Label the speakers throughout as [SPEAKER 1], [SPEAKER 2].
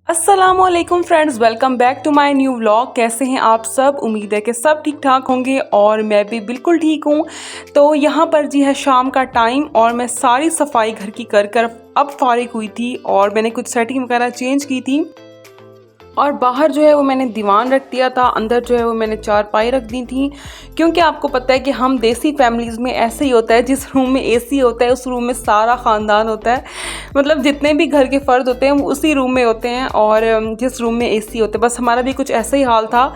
[SPEAKER 1] अस्सलामुअलैकुम friends, welcome back to my new vlog. कैसे हैं आप सब? उम्मीद है कि सब ठीक ठाक होंगे और मैं भी बिल्कुल ठीक हूँ। तो यहाँ पर जी है शाम का टाइम और मैं सारी सफाई घर की कर कर अब फारिग हुई थी और मैंने कुछ सेटिंग वगैरह चेंज की थी। और बाहर जो है वो मैंने दीवान रख दिया था, अंदर जो है वो मैंने चारपाई रख दी थी, क्योंकि आपको पता है कि हम देसी फैमिलीज़ में ऐसे ही होता है, जिस रूम में एसी होता है उस रूम में सारा ख़ानदान होता है। मतलब जितने भी घर के फ़र्द होते हैं वो उसी रूम में होते हैं और जिस रूम में एसी होता है, बस हमारा भी कुछ ऐसा ही हाल था।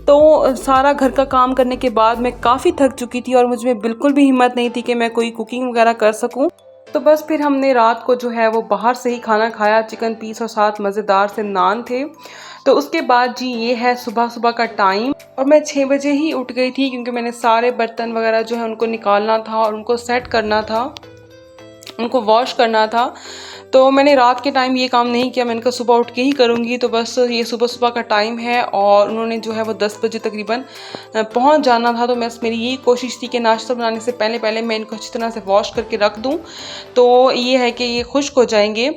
[SPEAKER 1] तो सारा घर का काम करने के बाद मैं काफ़ी थक चुकी थी और मुझ में बिल्कुल भी हिम्मत नहीं थी कि मैं कोई कुकिंग वगैरह कर सकूँ। तो बस फिर हमने रात को जो है वो बाहर से ही खाना खाया, चिकन पीस और साथ मज़ेदार से नान थे। तो उसके बाद जी ये है सुबह सुबह का टाइम और मैं 6 बजे ही उठ गई थी, क्योंकि मैंने सारे बर्तन वगैरह जो है उनको निकालना था और उनको सेट करना था, उनको वॉश करना था। तो मैंने रात के टाइम ये काम नहीं किया, मैंने कहा सुबह उठ के ही करूँगी। तो बस ये सुबह सुबह का टाइम है और उन्होंने जो है वो 10 बजे तकरीबन पहुंच जाना था। तो बस मेरी यही कोशिश थी कि नाश्ता बनाने से पहले पहले मैं इनको अच्छी तरह से वॉश करके रख दूं, तो ये है कि ये खुश्क हो जाएंगे।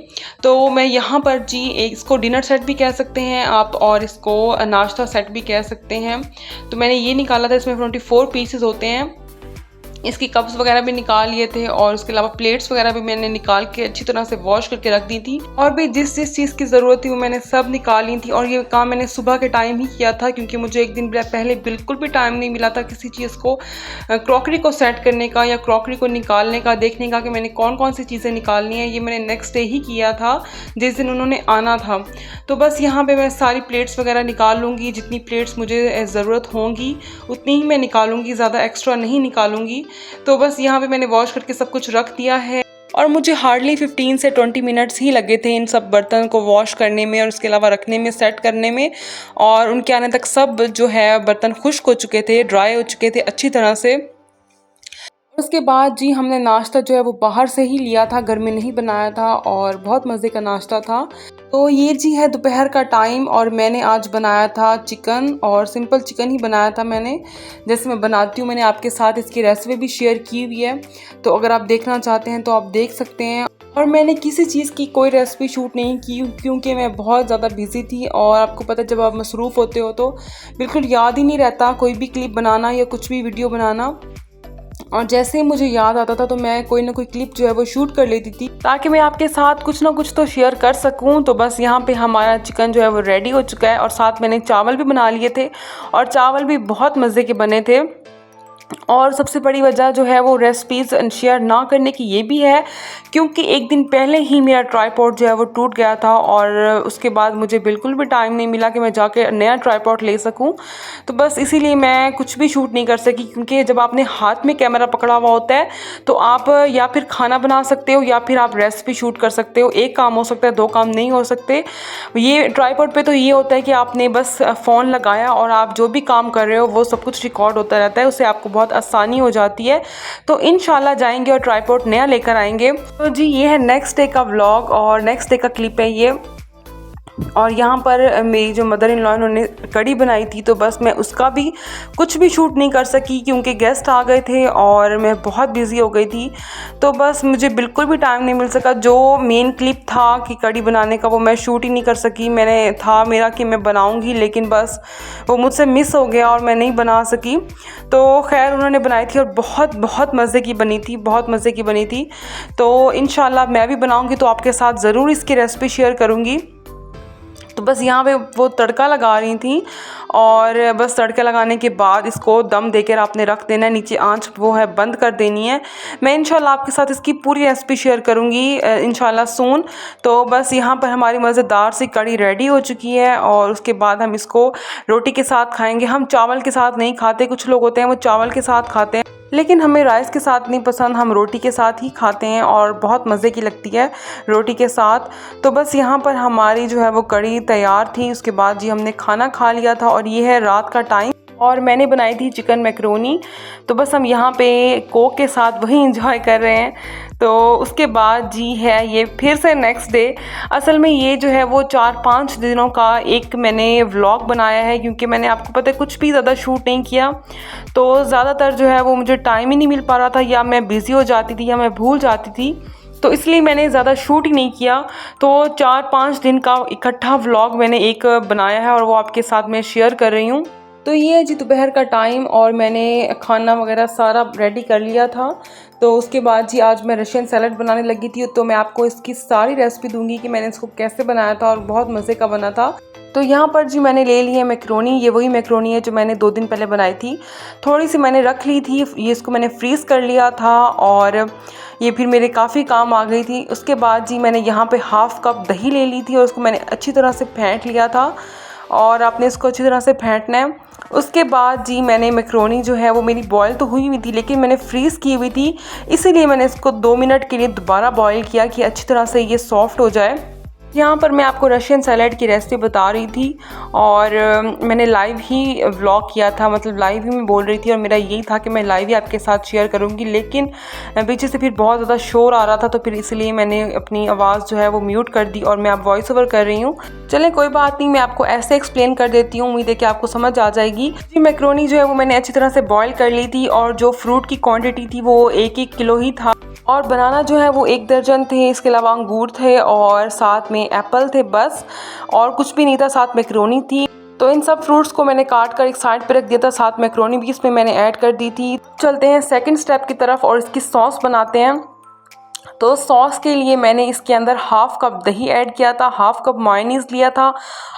[SPEAKER 1] तो मैं यहाँ पर जी इसको डिनर सेट भी कह सकते हैं आप और इसको नाश्ता सेट भी कह सकते हैं। तो मैंने ये निकाला था, इसमें 24 पीसेस होते हैं। इसकी कप्स वगैरह भी निकाल लिए थे और उसके अलावा प्लेट्स वगैरह भी मैंने निकाल के अच्छी तरह से वॉश करके रख दी थी और भी जिस जिस चीज़ की ज़रूरत थी वो मैंने सब निकाली थी। और ये काम मैंने सुबह के टाइम ही किया था, क्योंकि मुझे एक दिन पहले बिल्कुल भी टाइम नहीं मिला था किसी चीज़ को, क्रॉकरी को सेट करने का या क्रॉकरी को निकालने का, देखने का कि मैंने कौन कौन सी चीज़ें निकालनी है। ये मैंने नेक्स्ट डे ही किया था जिस दिन उन्होंने आना था। तो बस यहाँ पर मैं सारी प्लेट्स वगैरह निकाल लूँगी, जितनी प्लेट्स मुझे ज़रूरत होंगी उतनी ही मैं निकालूँगी, ज़्यादा एक्स्ट्रा नहीं निकालूँगी। तो बस यहाँ पे मैंने वॉश करके सब कुछ रख दिया है और मुझे हार्डली 15 से 20 मिनट्स ही लगे थे इन सब बर्तन को वॉश करने में और उसके अलावा रखने में, सेट करने में। और उनके आने तक सब जो है बर्तन खुश्क हो चुके थे, ड्राई हो चुके थे अच्छी तरह से। उसके बाद जी हमने नाश्ता जो है वो बाहर से ही लिया था, घर में नहीं बनाया था और बहुत मज़े का नाश्ता था। तो ये जी है दोपहर का टाइम और मैंने आज बनाया था चिकन और सिंपल चिकन ही बनाया था मैंने, जैसे मैं बनाती हूँ। मैंने आपके साथ इसकी रेसिपी भी शेयर की हुई है, तो अगर आप देखना चाहते हैं तो आप देख सकते हैं। और मैंने किसी चीज़ की कोई रेसिपी शूट नहीं की, क्योंकि मैं बहुत ज़्यादा बिजी थी और आपको पता है जब आप मसरूफ़ होते हो तो बिल्कुल याद ही नहीं रहता कोई भी क्लिप बनाना या कुछ भी वीडियो बनाना। और जैसे ही मुझे याद आता था तो मैं कोई ना कोई क्लिप जो है वो शूट कर लेती थी, ताकि मैं आपके साथ कुछ ना कुछ तो शेयर कर सकूं। तो बस यहाँ पे हमारा चिकन जो है वो रेडी हो चुका है और साथ मैंने चावल भी बना लिए थे और चावल भी बहुत मज़े के बने थे। और सबसे बड़ी वजह जो है वो रेसिपीज़ शेयर ना करने की ये भी है, क्योंकि एक दिन पहले ही मेरा ट्राइपॉड जो है वो टूट गया था और उसके बाद मुझे बिल्कुल भी टाइम नहीं मिला कि मैं जाके नया ट्राइपॉड ले सकूं। तो बस इसीलिए मैं कुछ भी शूट नहीं कर सकी, क्योंकि जब आपने हाथ में कैमरा पकड़ा हुआ होता है तो आप या फिर खाना बना सकते हो या फिर आप रेसिपी शूट कर सकते हो। एक काम हो सकता है, दो काम नहीं हो सकते। ये ट्राइपॉड पे तो ये होता है कि आपने बस फ़ोन लगाया और आप जो भी काम कर रहे हो वो सब कुछ रिकॉर्ड होता रहता है, उससे आपको बहुत आसानी हो जाती है। तो इंशाल्लाह जाएंगे और ट्राइपॉड नया लेकर आएंगे। तो जी ये है नेक्स्ट डे का व्लॉग और नेक्स्ट डे का क्लिप है ये। और यहाँ पर मेरी जो मदर इन लॉ उन्होंने कड़ी बनाई थी, तो बस मैं उसका भी कुछ भी शूट नहीं कर सकी, क्योंकि गेस्ट आ गए थे और मैं बहुत बिज़ी हो गई थी। तो बस मुझे बिल्कुल भी टाइम नहीं मिल सका। जो मेन क्लिप था कि कड़ी बनाने का वो मैं शूट ही नहीं कर सकी। मैंने था मेरा कि मैं बनाऊँगी, लेकिन बस वो मुझसे मिस हो गया और मैं नहीं बना सकी। तो खैर उन्होंने बनाई थी और बहुत बहुत मज़े की बनी थी, बहुत मज़े की बनी थी। तो इंशाल्लाह मैं भी बनाऊँगी तो आपके साथ ज़रूर इसकी रेसिपी शेयर करूँगी। तो बस यहाँ पे वो तड़का लगा रही थी और बस तड़का लगाने के बाद इसको दम देकर आपने रख देना है, नीचे आंच वो है बंद कर देनी है। मैं इंशाल्लाह आपके साथ इसकी पूरी रेसिपी शेयर करूँगी इंशाल्लाह सून। तो बस यहाँ पर हमारी मज़ेदार सी कड़ी रेडी हो चुकी है और उसके बाद हम इसको रोटी के साथ खाएँगे। हम चावल के साथ नहीं खाते, कुछ लोग होते हैं वो चावल के साथ खाते हैं, लेकिन हमें राइस के साथ नहीं पसंद, हम रोटी के साथ ही खाते हैं और बहुत मज़े की लगती है रोटी के साथ। तो बस यहाँ पर हमारी जो है वो कड़ी तैयार थी। उसके बाद जी हमने खाना खा लिया था और ये है रात का टाइम और मैंने बनाई थी चिकन मैकरोनी। तो बस हम यहाँ पे कोक के साथ वही इंजॉय कर रहे हैं। तो उसके बाद जी है ये फिर से नेक्स्ट डे। असल में ये जो है वो 4-5 दिनों का एक मैंने व्लॉग बनाया है, क्योंकि मैंने आपको पता है कुछ भी ज़्यादा शूट नहीं किया। तो ज़्यादातर जो है वो मुझे टाइम ही नहीं मिल पा रहा था, या मैं बिज़ी हो जाती थी या मैं भूल जाती थी। तो इसलिए मैंने ज़्यादा शूट ही नहीं किया। तो 4-5 दिन का इकट्ठा व्लॉग मैंने एक बनाया है और वो आपके साथ मैं शेयर कर रही हूँ। तो ये है जी दोपहर का टाइम और मैंने खाना वगैरह सारा रेडी कर लिया था। तो उसके बाद जी आज मैं रशियन सैलड बनाने लगी थी। तो मैं आपको इसकी सारी रेसिपी दूंगी कि मैंने इसको कैसे बनाया था और बहुत मज़े का बना था। तो यहाँ पर जी मैंने ले ली है मैक्रोनी। ये वही मैक्रोनी है जो मैंने 2 दिन पहले बनाई थी। थोड़ी सी मैंने रख ली थी, ये इसको मैंने फ्रीज़ कर लिया था और ये फिर मेरे काफ़ी काम आ गई थी। उसके बाद जी मैंने यहाँ पे हाफ़ कप दही ले ली थी और उसको मैंने अच्छी तरह से फेंट लिया था और आपने इसको अच्छी तरह से फेंटना है। उसके बाद जी मैंने मैक्रोनी जो है वो मेरी बॉयल तो हुई थी लेकिन मैंने फ्रीज़ की हुई थी, इसीलिए मैंने इसको 2 मिनट के लिए दोबारा बॉयल किया कि अच्छी तरह से ये सॉफ्ट हो जाए। यहाँ पर मैं आपको रशियन सैलड की रेसिपी बता रही थी और मैंने लाइव ही व्लॉग किया था, मतलब लाइव ही मैं बोल रही थी और मेरा यही था कि मैं लाइव ही आपके साथ शेयर करूँगी। लेकिन पीछे से फिर बहुत ज़्यादा शोर आ रहा था तो फिर इसलिए मैंने अपनी आवाज़ जो है वो म्यूट कर दी और मैं अब वॉइस ओवर कर रही हूँ। चलें कोई बात नहीं, मैं आपको ऐसे एक्सप्लेन कर देती हूँ, उम्मीद है कि आपको समझ आ जाएगी। जी मैक्रोनी जो है वो मैंने अच्छी तरह से बॉयल कर ली थी और जो फ्रूट की क्वांटिटी थी वो 1-1 किलो ही था और बनाना जो है वो 1 दर्जन थे। इसके अलावा अंगूर थे और साथ में एप्पल थे बस, और कुछ भी नहीं था, साथ मैक्रोनी थी। तो इन सब फ्रूट्स को मैंने काट कर एक साइड पे रख दिया था, साथ मैक्रोनी भी इसमें मैंने ऐड कर दी थी। चलते हैं सेकंड स्टेप की तरफ और इसकी सॉस बनाते हैं। तो सॉस के लिए मैंने इसके अंदर हाफ़ कप दही ऐड किया था, हाफ़ कप मायोनीज़ लिया था,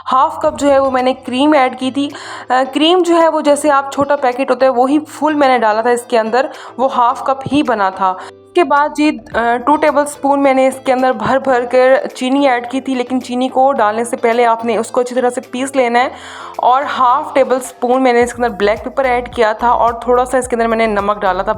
[SPEAKER 1] हाफ़ कप जो है वो मैंने क्रीम ऐड की थी। क्रीम जो है वो जैसे आप छोटा पैकेट होता है वही फुल मैंने डाला था इसके अंदर, वो हाफ़ कप ही बना था। उसके बाद जी 2 टेबल स्पून मैंने इसके अंदर भर भर कर चीनी ऐड की थी, लेकिन चीनी को डालने से पहले आपने उसको अच्छी तरह से पीस लेना है। और हाफ़ टेबल स्पून मैंने इसके अंदर ब्लैक पेपर ऐड किया था और थोड़ा सा इसके अंदर मैंने नमक डाला था।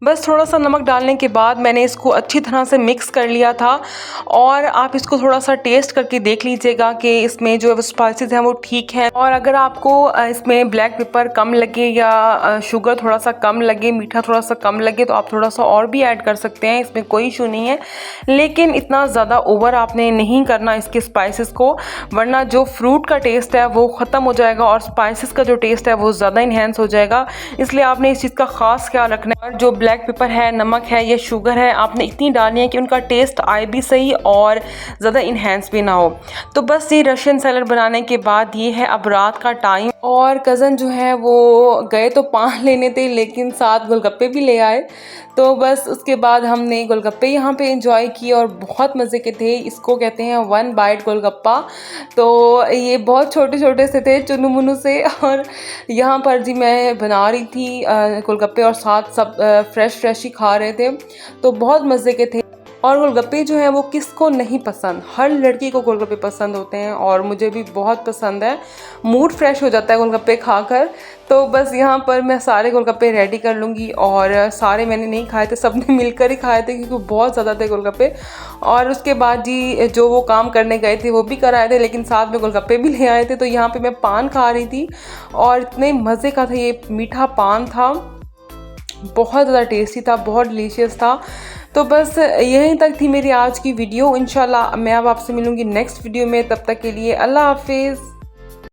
[SPEAKER 1] बस थोड़ा सा नमक डालने के बाद मैंने इसको अच्छी तरह से मिक्स कर लिया था। और आप इसको थोड़ा सा टेस्ट करके देख लीजिएगा कि इसमें जो स्पाइसेस हैं वो ठीक हैं, और अगर आपको इसमें ब्लैक पेपर कम लगे या शुगर थोड़ा सा कम लगे, मीठा थोड़ा सा कम लगे तो आप थोड़ा सा और भी ऐड कर सकते हैं, इसमें कोई इशू नहीं है। लेकिन इतना ज़्यादा ओवर आपने नहीं करना इसके स्पाइसेस को, वरना जो फ्रूट का टेस्ट है वो ख़त्म हो जाएगा और स्पाइसेस का जो टेस्ट है वो ज़्यादा इन्हेंस हो जाएगा। इसलिए आपने इस चीज़ का ख़ास ख्याल रखना है। और जो ब्लैक पेपर है, नमक है या शुगर है, आपने इतनी डालनी है कि उनका टेस्ट आए भी सही और ज़्यादा इन्हेंस भी ना हो। तो बस ये रशियन सैलड बनाने के बाद ये है अब रात का टाइम, और कज़न जो है वो गए तो पान लेने थे लेकिन साथ गोलगप्पे भी ले आए। तो बस उसके बाद हमने गोलगप्पे यहाँ पे एंजॉय किए और बहुत मज़े के थे। इसको कहते हैं 1 बाइट गोलगप्पा। तो ये बहुत छोटे छोटे से थे, चुनु मुनु से, और यहाँ पर जी मैं बना रही थी गोलगप्पे और साथ सब फ्रेश ही खा रहे थे। तो बहुत मज़े के थे। और गोलगप्पे जो हैं वो किसको नहीं पसंद, हर लड़की को गोलगप्पे पसंद होते हैं और मुझे भी बहुत पसंद है। मूड फ्रेश हो जाता है गोलगप्पे खाकर। तो बस यहाँ पर मैं सारे गोलगप्पे रेडी कर लूँगी, और सारे मैंने नहीं खाए थे, सबने मिलकर ही खाए थे क्योंकि बहुत ज़्यादा थे गोलगप्पे। और उसके बाद जी जो वो काम करने गए थे वो भी कर आए थे, लेकिन साथ में गोलगप्पे भी ले आए थे। तो यहाँ पर मैं पान खा रही थी और इतने मज़े का था, ये मीठा पान था, बहुत ज़्यादा टेस्टी था, बहुत डिलीशियस था। तो बस यहीं तक थी मेरी आज की वीडियो। इंशाल्लाह मैं अब आपसे मिलूँगी नेक्स्ट वीडियो में, तब तक के लिए अल्लाह हाफिज़।